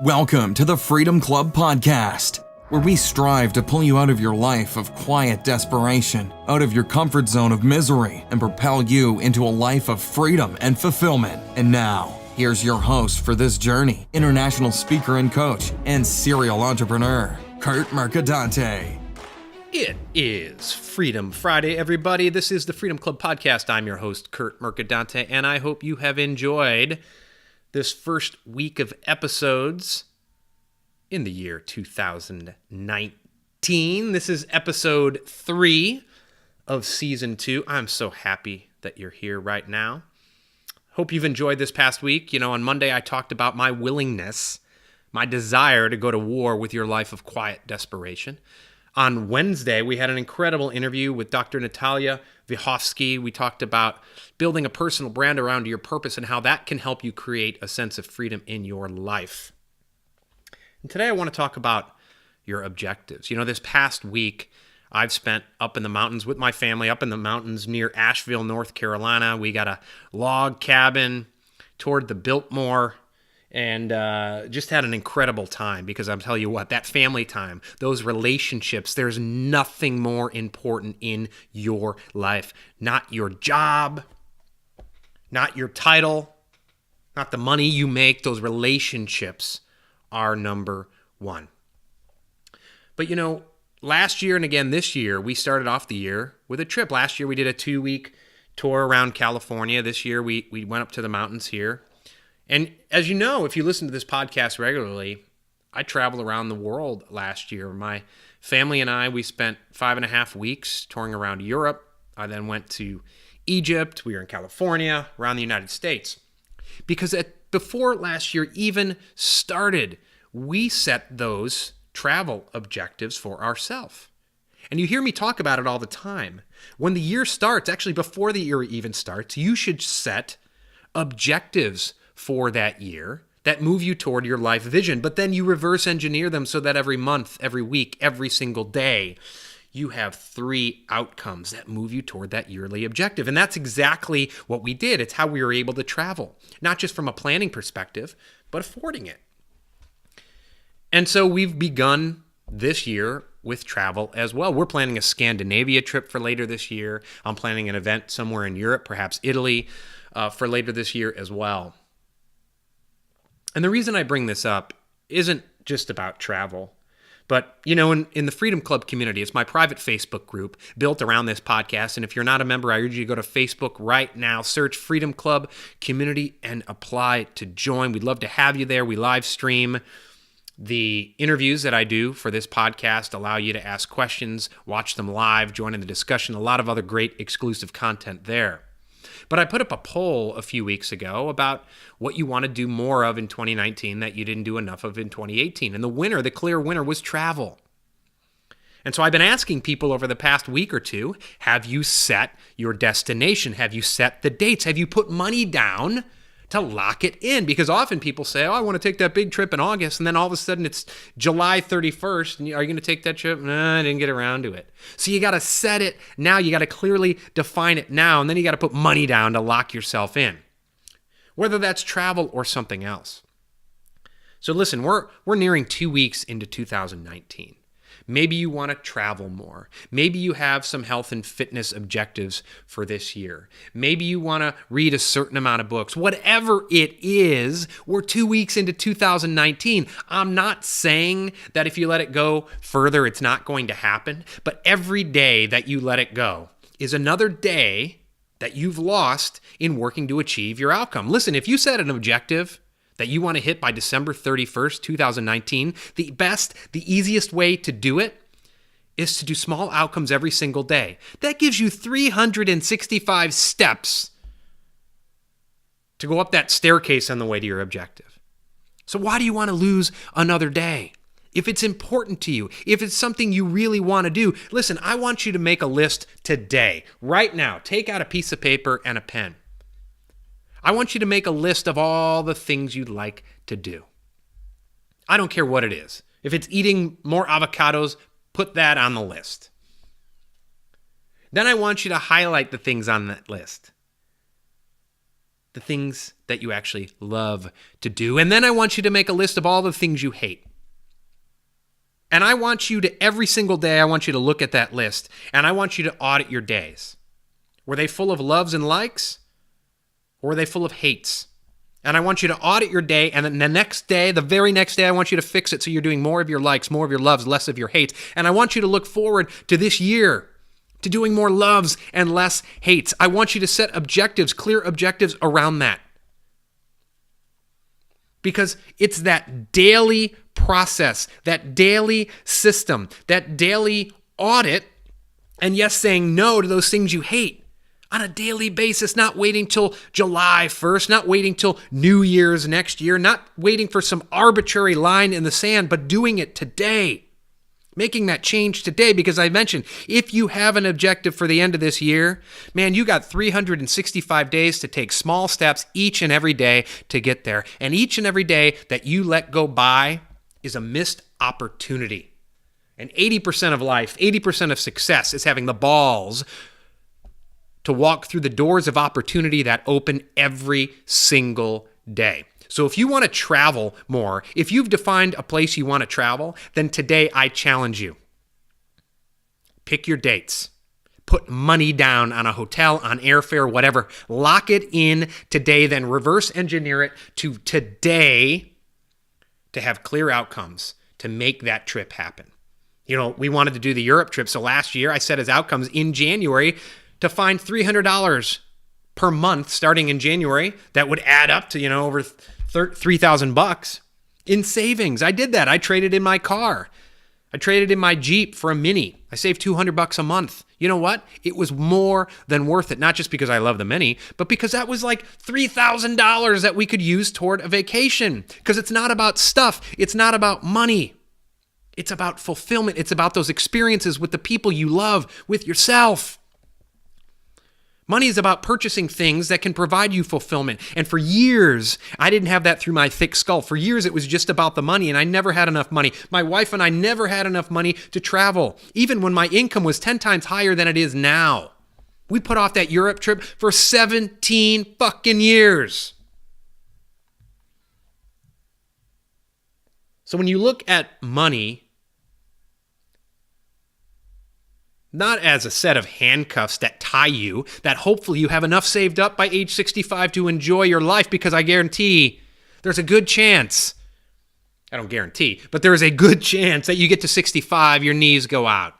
Welcome to the Freedom Club Podcast, where we strive to pull you out of your life of quiet desperation, out of your comfort zone of misery, and propel you into a life of freedom and fulfillment. And now, here's your host for this journey, international speaker and coach, and serial entrepreneur, Kurt Mercadante. It is Freedom Friday, everybody. This is the Freedom Club Podcast. I'm your host, Kurt Mercadante, and I hope you have enjoyed this first week of episodes in the year 2019. This is episode 3 of season 2. I'm so happy that you're here right now. Hope you've enjoyed this past week. You know, on Monday I talked about my willingness, my desire to go to war with your life of quiet desperation. On Wednesday, we had an incredible interview with Dr. Natalia Vyhovsky. We talked about building a personal brand around your purpose and how that can help you create a sense of freedom in your life. And today I want to talk about your objectives. You know, this past week, I've spent up in the mountains with my family, up in the mountains near Asheville, North Carolina. We got a log cabin toward the Biltmore, and just had an incredible time, because I'm telling you what, that family time, those relationships, there's nothing more important in your life. Not your job, not your title, not the money you make. Those relationships are number one. But you know, last year and again this year, we started off the year with a trip. Last year we did a 2-week tour around California. This year we went up to the mountains here. And as you know, if you listen to this podcast regularly, I traveled around the world last year. My family and I, we spent 5.5 weeks touring around Europe. I then went to Egypt. We were in California, around the United States. Because before last year even started, we set those travel objectives for ourselves. And you hear me talk about it all the time. When the year starts, actually before the year even starts, you should set objectives for that year that move you toward your life vision, but then you reverse engineer them so that every month, every week, every single day, you have 3 outcomes that move you toward that yearly objective. And that's exactly what we did. It's how we were able to travel, not just from a planning perspective, but affording it. And so we've begun this year with travel as well. We're planning a Scandinavia trip for later this year. I'm planning an event somewhere in Europe, perhaps Italy, for later this year as well. And the reason I bring this up isn't just about travel, but, you know, in the Freedom Club community, it's my private Facebook group built around this podcast. And if you're not a member, I urge you to go to Facebook right now, search Freedom Club Community, and apply to join. We'd love to have you there. We live stream the interviews that I do for this podcast, allow you to ask questions, watch them live, join in the discussion, a lot of other great exclusive content there. But I put up a poll a few weeks ago about what you want to do more of in 2019 that you didn't do enough of in 2018. And the clear winner was travel. And so I've been asking people over the past week or two, have you set your destination? Have you set the dates? Have you put money down to lock it in? Because often people say, oh, I want to take that big trip in August, and then all of a sudden it's July 31st, and are you going to take that trip? No, I didn't get around to it. So you got to set it now. You got to clearly define it now, and then you got to put money down to lock yourself in, whether that's travel or something else. So listen, we're nearing 2 weeks into 2019. Maybe you want to travel more. Maybe you have some health and fitness objectives for this year. Maybe you want to read a certain amount of books. Whatever it is, we're 2 weeks into 2019. I'm not saying that if you let it go further, it's not going to happen. But every day that you let it go is another day that you've lost in working to achieve your outcome. Listen, if you set an objective that you want to hit by December 31st, 2019, the easiest way to do it is to do small outcomes every single day. That gives you 365 steps to go up that staircase on the way to your objective. So why do you want to lose another day? If it's important to you, if it's something you really want to do, listen, I want you to make a list today, right now. Take out a piece of paper and a pen. I want you to make a list of all the things you'd like to do. I don't care what it is. If it's eating more avocados, put that on the list. Then I want you to highlight the things on that list. The things that you actually love to do. And then I want you to make a list of all the things you hate. And I want you to, every single day, I want you to look at that list, and I want you to audit your days. Were they full of loves and likes, or were they full of hates? And I want you to audit your day, and then the next day, the very next day, I want you to fix it so you're doing more of your likes, more of your loves, less of your hates. And I want you to look forward to this year, to doing more loves and less hates. I want you to set objectives, clear objectives around that. Because it's that daily process, that daily system, that daily audit, and yes, saying no to those things you hate on a daily basis, not waiting till July 1st, not waiting till New Year's next year, not waiting for some arbitrary line in the sand, but doing it today. Making that change today, because I mentioned, if you have an objective for the end of this year, man, you got 365 days to take small steps each and every day to get there. And each and every day that you let go by is a missed opportunity. And 80% of life, 80% of success is having the balls to walk through the doors of opportunity that open every single day. So if you want to travel more, if you've defined a place you want to travel, then today I challenge you. Pick your dates. Put money down on a hotel, on airfare, whatever. Lock it in today, then reverse engineer it to today to have clear outcomes to make that trip happen. You know, we wanted to do the Europe trip, so last year I set as outcomes in January to find $300 per month starting in January. That would add up to, over $3,000 in savings. I did that. I traded in my car. I traded in my Jeep for a Mini. I saved $200 a month. You know what? It was more than worth it, not just because I love the Mini, but because that was like $3,000 that we could use toward a vacation. Because it's not about stuff. It's not about money. It's about fulfillment. It's about those experiences with the people you love, with yourself. Money is about purchasing things that can provide you fulfillment. And for years, I didn't have that through my thick skull. For years, it was just about the money, and I never had enough money. My wife and I never had enough money to travel, even when my income was 10 times higher than it is now. We put off that Europe trip for 17 fucking years. So when you look at money, not as a set of handcuffs that tie you, that hopefully you have enough saved up by age 65 to enjoy your life, because I guarantee there's a good chance, I don't guarantee, but there is a good chance that you get to 65, your knees go out.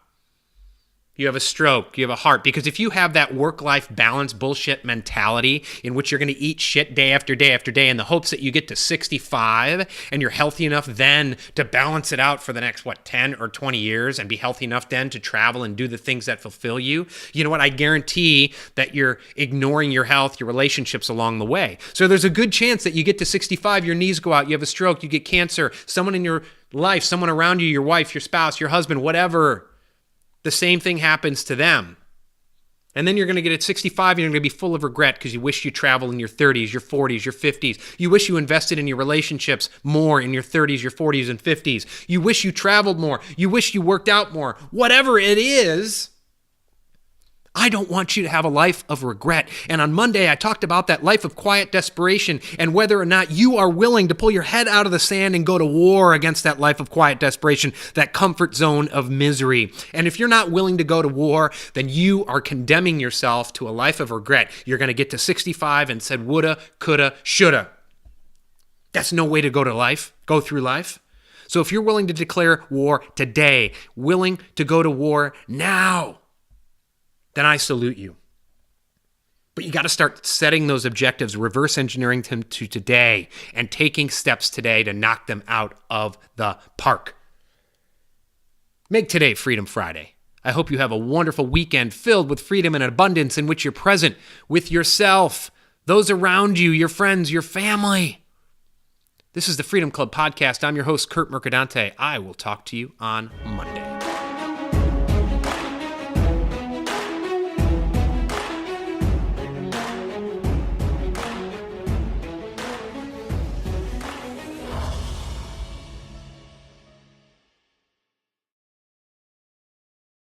You have a stroke, you have a heart. Because if you have that work-life balance bullshit mentality in which you're going to eat shit day after day after day in the hopes that you get to 65 and you're healthy enough then to balance it out for the next, 10 or 20 years and be healthy enough then to travel and do the things that fulfill you, you know what? I guarantee that you're ignoring your health, your relationships along the way. So there's a good chance that you get to 65, your knees go out, you have a stroke, you get cancer, someone in your life, someone around you, your wife, your spouse, your husband, whatever, the same thing happens to them. And then you're going to get at 65 and you're going to be full of regret because you wish you traveled in your 30s, your 40s, your 50s. You wish you invested in your relationships more in your 30s, your 40s, and 50s. You wish you traveled more. You wish you worked out more. Whatever it is, I don't want you to have a life of regret. And on Monday, I talked about that life of quiet desperation and whether or not you are willing to pull your head out of the sand and go to war against that life of quiet desperation, that comfort zone of misery. And if you're not willing to go to war, then you are condemning yourself to a life of regret. You're going to get to 65 and said woulda, coulda, shoulda. That's no way to go through life. So if you're willing to declare war today, willing to go to war now, then I salute you. But you got to start setting those objectives, reverse engineering them to today, and taking steps today to knock them out of the park. Make today Freedom Friday. I hope you have a wonderful weekend filled with freedom and abundance in which you're present with yourself, those around you, your friends, your family. This is the Freedom Club Podcast. I'm your host, Kurt Mercadante. I will talk to you on Monday.